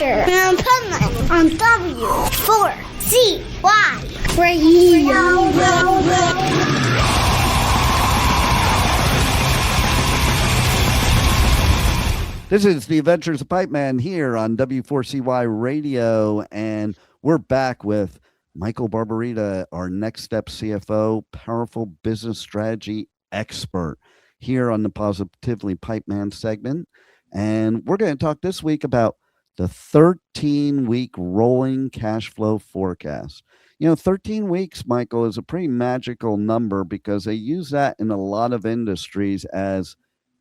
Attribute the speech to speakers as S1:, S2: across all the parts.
S1: Adventure in Pipeman on W4CY Radio.
S2: This is the Adventures of Pipeman here on W4CY Radio, and we're back with Michael Barbarita, our Next Step CFO, powerful business strategy expert here on the Positively Pipeman segment. And we're going to talk this week about the 13-week rolling cash flow forecast. 13 weeks, Michael, is a pretty magical number because they use that in a lot of industries as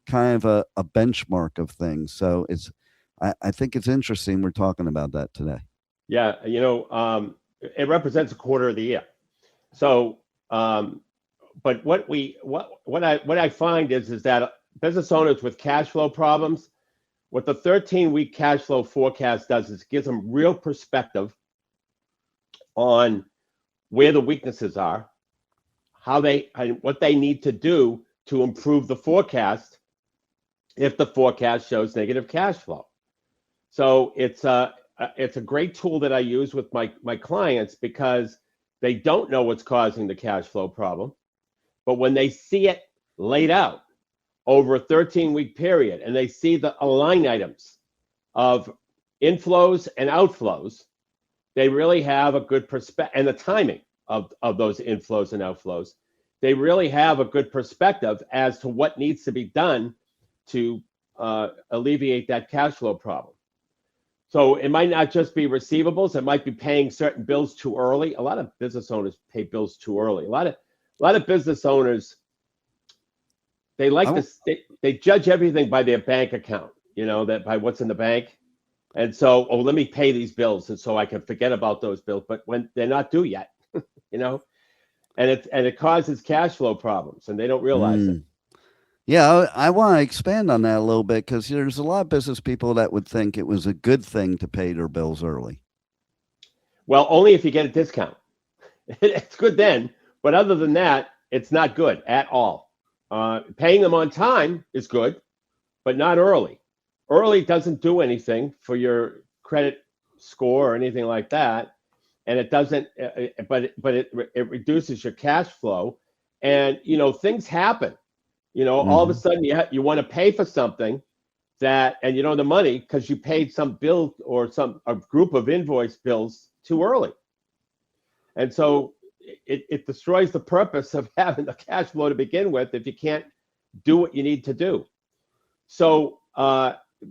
S2: kind of a benchmark of things. So I think it's interesting we're talking about that today.
S3: Yeah, it represents a quarter of the year. So, but what I find is that business owners with cash flow problems, what the 13-week cash flow forecast does is it gives them real perspective on where the weaknesses are, what they need to do to improve the forecast if the forecast shows negative cash flow. So it's a great tool that I use with my clients because they don't know what's causing the cash flow problem. But when they see it laid out over a 13-week period and they see the line items of inflows and outflows, they really have a good perspective, and the timing of those inflows and outflows, they really have a good perspective as to what needs to be done to alleviate that cash flow problem. So it might not just be receivables; it might be paying certain bills too early. A lot of business owners pay bills too early. A lot of business owners, they they judge everything by their bank account. That by what's in the bank, and so let me pay these bills, and so I can forget about those bills. But when they're not due yet, and it causes cash flow problems, and they don't realize it.
S2: Yeah, I want to expand on that a little bit because there's a lot of business people that would think it was a good thing to pay their bills early.
S3: Well, only if you get a discount. It's good then, but other than that, it's not good at all. Paying them on time is good, but not early. Early doesn't do anything for your credit score or anything like that, and it doesn't. But it reduces your cash flow, and things happen. All of a sudden you want to pay for something and you don't have the money because you paid some bill or a group of invoice bills too early. And so it destroys the purpose of having the cash flow to begin with if you can't do what you need to do. So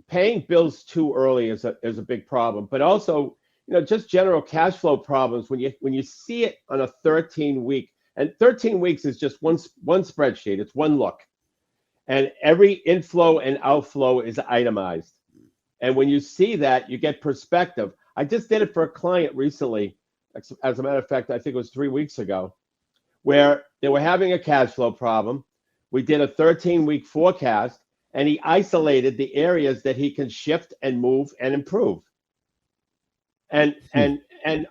S3: paying bills too early is a big problem, but also, just general cash flow problems when you see it on a 13-week, and 13 weeks is just one spreadsheet. It's one look. And every inflow and outflow is itemized. And when you see that, you get perspective. I just did it for a client recently. As a matter of fact, I think it was 3 weeks ago, where they were having a cash flow problem. We did a 13-week forecast, and he isolated the areas that he can shift and move and improve. And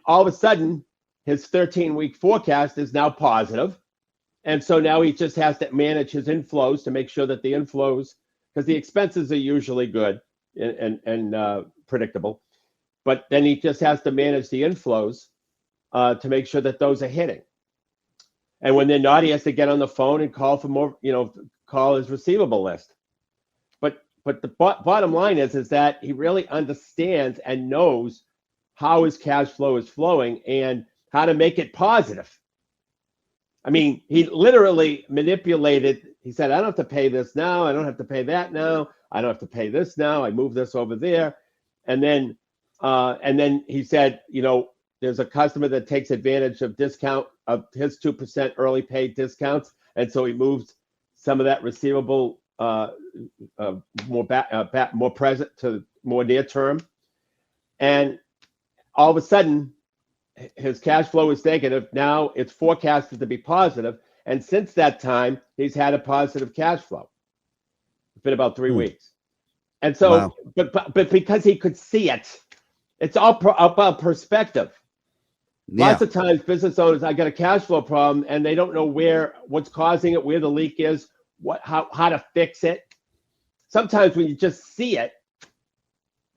S3: all of a sudden, his 13-week forecast is now positive. And so now he just has to manage his inflows to make sure that the inflows, because the expenses are usually good and predictable, but then he just has to manage the inflows to make sure that those are hitting. And when they're not, he has to get on the phone and call for more, call his receivable list. But the bottom line is that he really understands and knows how his cash flow is flowing and how to make it positive. I mean, he literally manipulated. He said, I don't have to pay this now. I don't have to pay that now. I don't have to pay this now. I move this over there. And then he said, there's a customer that takes advantage of discount of his 2% early pay discounts. And so he moved some of that receivable more present to more near term. And all of a sudden, his cash flow is negative. Now it's forecasted to be positive. And since that time, he's had a positive cash flow. It's been about 3 weeks. And so, wow. but because he could see it, it's all about perspective. Yeah. Lots of times business owners, I got a cash flow problem and they don't know what's causing it, where the leak is, how to fix it. Sometimes when you just see it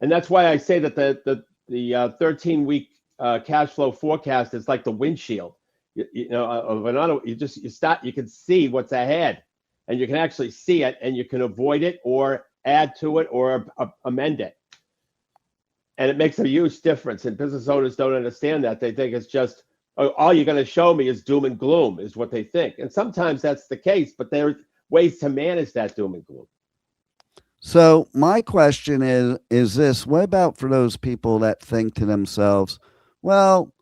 S3: And that's why I say that the 13-week cash flow forecast is like the windshield. You know, of an auto. You start. You can see what's ahead, and you can actually see it, and you can avoid it or add to it or amend it. And it makes a huge difference. And business owners don't understand that. They think it's just, oh, all you're going to show me is doom and gloom, is what they think. And sometimes that's the case, but there are ways to manage that doom and gloom.
S2: So my question is this: what about for those people that think to themselves, well,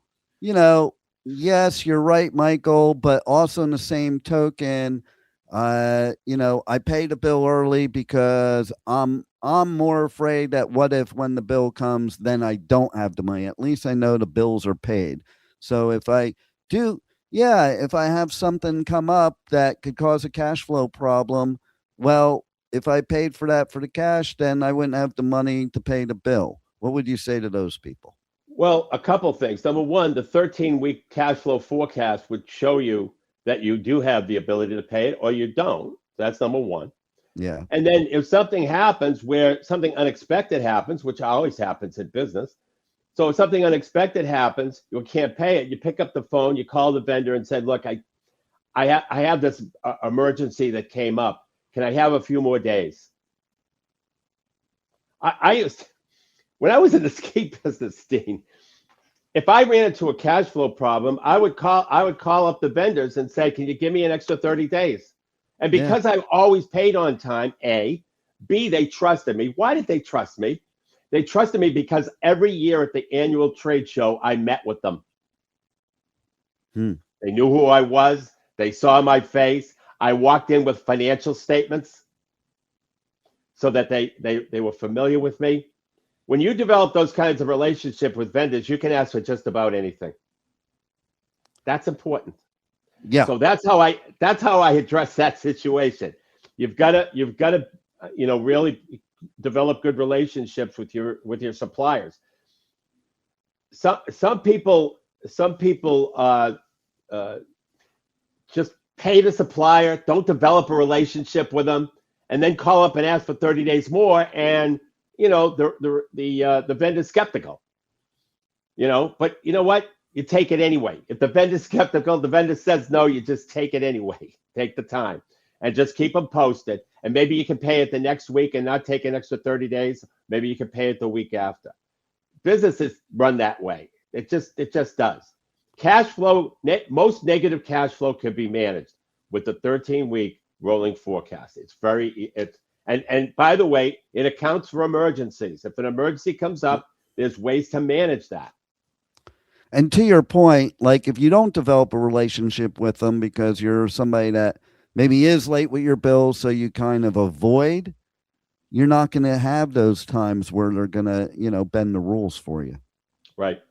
S2: you know, yes, you're right, Michael, but also in the same token, you know, I paid a bill early because I'm more afraid that what if when the bill comes, then I don't have the money. At least I know the bills are paid. So if I do, yeah, if I have something come up that could cause a cash flow problem, well, if I paid for that for the cash, then I wouldn't have the money to pay the bill. What would you say to those people?
S3: Well, a couple things. Number one, the 13-week cash flow forecast would show you that you do have the ability to pay it or you don't. That's number one.
S2: Yeah.
S3: And then if something happens where something unexpected happens, which always happens in business. So if something unexpected happens, you can't pay it. You pick up the phone, you call the vendor and said, look, I have this emergency that came up. Can I have a few more days? I used, when I was in the ski business, Dean, if I ran into a cash flow problem, I would call up the vendors and say, can you give me an extra 30 days? And because I've always paid on time, A, B, they trusted me. Why did they trust me? They trusted me because every year at the annual trade show, I met with them. They knew who I was. They saw my face. I walked in with financial statements so that they were familiar with me. When you develop those kinds of relationship with vendors, you can ask for just about anything. That's important.
S2: Yeah.
S3: So that's how I address that situation. You've got to you know, really develop good relationships with your suppliers. Some people just pay the supplier, don't develop a relationship with them, and then call up and ask for 30 days more, and you know the vendor's skeptical. You know, but you know what? You take it anyway. If the vendor's skeptical, the vendor says no, you just take it anyway. Take the time and just keep them posted. And maybe you can pay it the next week and not take an extra 30 days. Maybe you can pay it the week after. Businesses run that way. It just does. Cash flow, most negative cash flow can be managed with the 13-week rolling forecast. And by the way, it accounts for emergencies. If an emergency comes up, there's ways to manage that.
S2: And to your point, like if you don't develop a relationship with them because you're somebody that maybe is late with your bills, so you kind of avoid, you're not going to have those times where they're going to, you know, bend the rules for you.
S3: Right.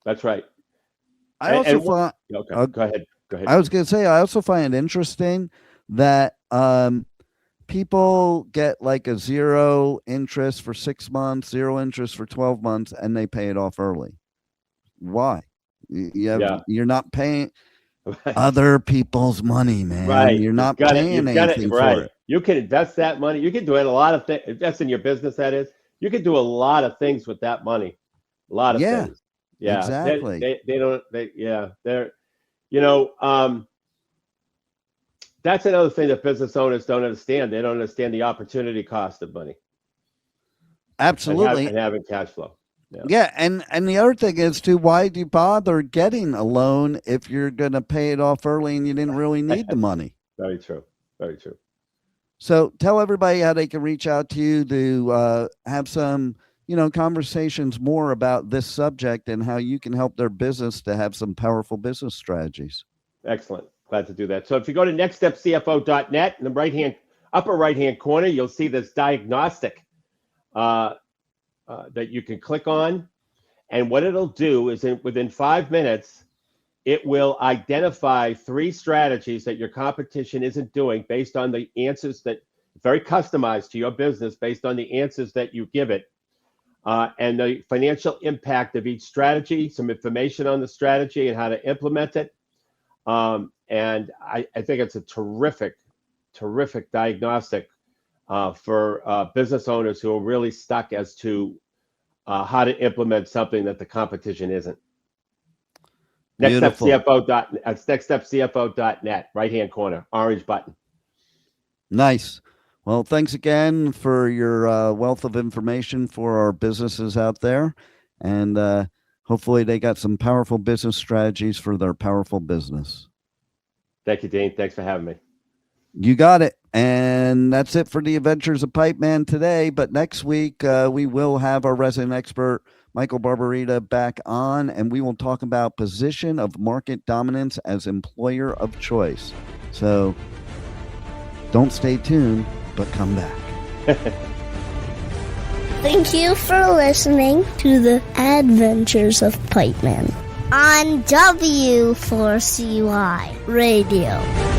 S3: That's right.
S2: I also find,
S3: go ahead.
S2: I was going to say, I also find it interesting that people get like a 0 interest for 6 months, 0 interest for 12 months, and they pay it off early. Why? You're not paying other people's money, man.
S3: Right.
S2: You're not paying anything for it.
S3: You can invest that money. You can do it a lot of things. Invest in your business, that is. You can do a lot of things with that money. A lot of things. Yeah,
S2: exactly.
S3: They're, you know, that's another thing that business owners don't understand. They don't understand the opportunity cost of money.
S2: Absolutely.
S3: And having cash flow.
S2: Yeah, and the other thing is too, why do you bother getting a loan if you're going to pay it off early and you didn't really need the money?
S3: Very true. Very true.
S2: So tell everybody how they can reach out to you to have some, you know, conversations more about this subject and how you can help their business to have some powerful business strategies.
S3: Excellent. Glad to do that. So if you go to nextstepcfo.net, in the upper right-hand corner, you'll see this diagnostic that you can click on. And what it'll do is within 5 minutes, it will identify 3 strategies that your competition isn't doing based on the answers that very customized to your business based on the answers that you give it. And the financial impact of each strategy, some information on the strategy and how to implement it. And I think it's a terrific diagnostic for business owners who are really stuck as to how to implement something that the competition isn't.
S2: Beautiful.
S3: NextStepCFO.net, right-hand corner, orange button.
S2: Nice. Well, thanks again for your wealth of information for our businesses out there. And hopefully they got some powerful business strategies for their powerful business.
S3: Thank you, Dean. Thanks for having me.
S2: You got it. And that's it for the Adventures of Pipeman today. But next week, we will have our resident expert, Michael Barbarita, back on, and we will talk about position of market dominance as employer of choice. So don't stay tuned, but come back.
S1: Thank you for listening to the Adventures of Pipeman on W4CY Radio.